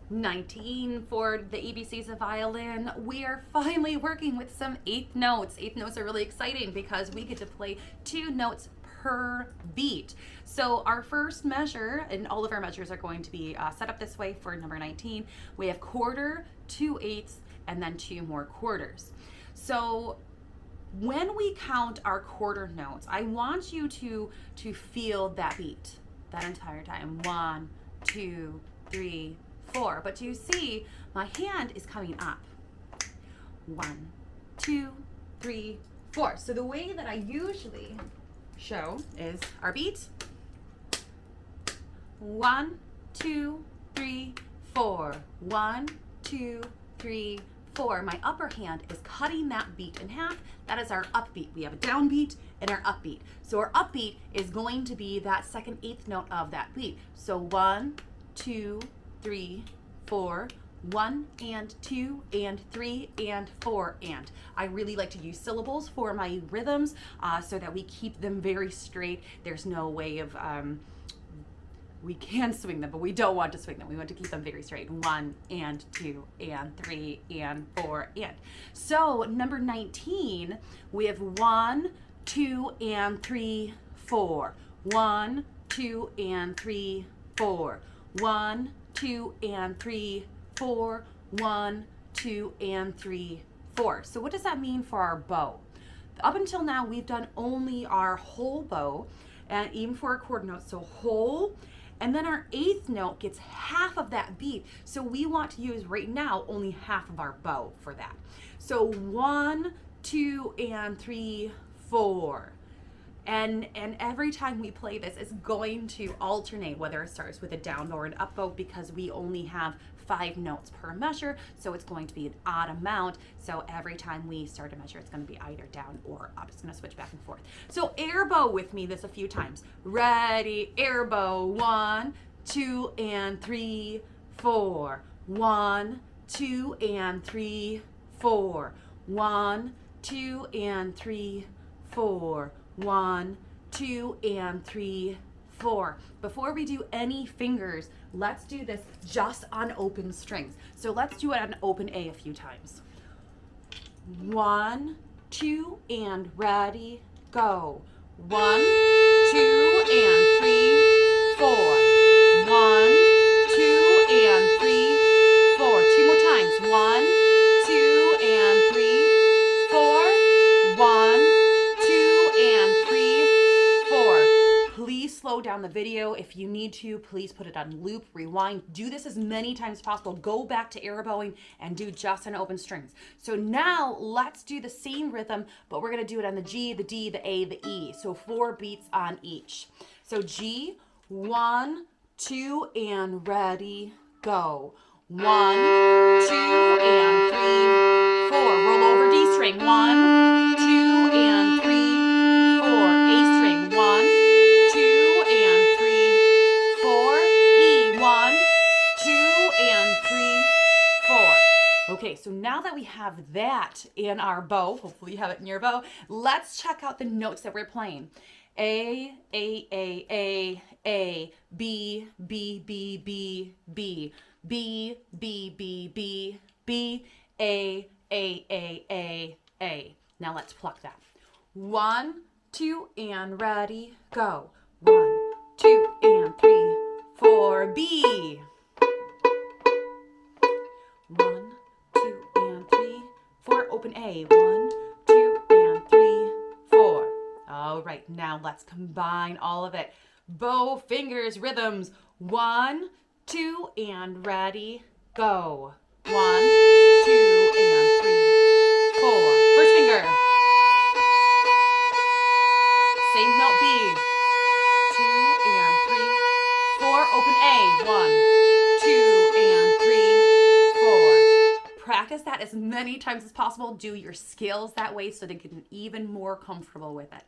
19 for the ABCs of violin. We are finally working with some eighth notes. Eighth notes are really exciting because we get to play 2 notes per beat. So our first measure, and all of our measures are going to be set up this way for number 19. We have quarter, 2 eighths, and then 2 more quarters. So when we count our quarter notes, I want you to feel that beat that entire time. 1, 2, 3, 4. But you see, my hand is coming up. 1, 2, 3, 4. So the way that I usually show is our beat. 1, 2, 3, 4. 1, 2, 3, 4. My upper hand is cutting that beat in half. That is our upbeat. We have a downbeat and our upbeat. So our upbeat is going to be that second eighth note of that beat. So 1, 2, 3, 4. 1 and 2 and 3 and 4 and. I really like to use syllables for my rhythms so that we keep them very straight. There's no way of, we can swing them, but we don't want to swing them. We want to keep them very straight. 1 and 2 and 3 and 4 and. So number 19, we have 1, 2 and 3, 4. 1, 2 and 3, 4. 1, 2 and 3, 4. 1, 2 and 3, 4. So what does that mean for our bow? Up until now, we've done only our whole bow, and even for our quarter notes, so whole, and then our eighth note gets half of that beat. So we want to use right now only half of our bow for that. So 1, 2 and 3, 4. And every time we play this, it's going to alternate whether it starts with a down bow or an up bow because we only have 5 notes per measure, so it's going to be an odd amount. So every time we start a measure, it's going to be either down or up. It's going to switch back and forth. So air bow with me this a few times. Ready, air bow. 1, 2 and 3, 4. 1, 2 and 3, 4. 1, 2 and 3, 4. 1, 2 and 3, 4. Before we do any fingers, let's do this just on open strings. So let's do it on open A a few times. 1, 2 and ready, go. 1, 2 and 3, 4. 1, 2 and 3, 4. 2 more times. 1, 2 and 3, 4. 1, 2 and 3, 4. Please slow down the video. If you need to, please put it on loop, rewind. Do this as many times as possible. Go back to air bowing and do just on open strings. So now let's do the same rhythm, but we're going to do it on the G, the D, the A, the E. So 4 beats on each. So G, 1, 2 and ready, go. 1, 2 and 3, 4. Roll over D string. 1, 2 and 3, 4. A string. 1, 2 and 3, 4. E. 1, 2 and 3, 4. Okay, so now that we have that in our bow, hopefully you have it in your bow, let's check out the notes that we're playing. A, B, B, B, B, B, B, B, B, B, B, A, A. Now let's pluck that. 1, 2 and ready, go. 1, 2 and 3, 4, B. 1, 2 and 3, 4, open A. 1, 2 and 3, 4. All right, now let's combine all of it. Bow, fingers, rhythms. 1, 2 and ready, go. 1, 2 and 3, 4. First finger. Same note B. 2 and 3, 4. Open A. 1, 2 and 3, 4. Practice that as many times as possible. Do your scales that way so they get even more comfortable with it.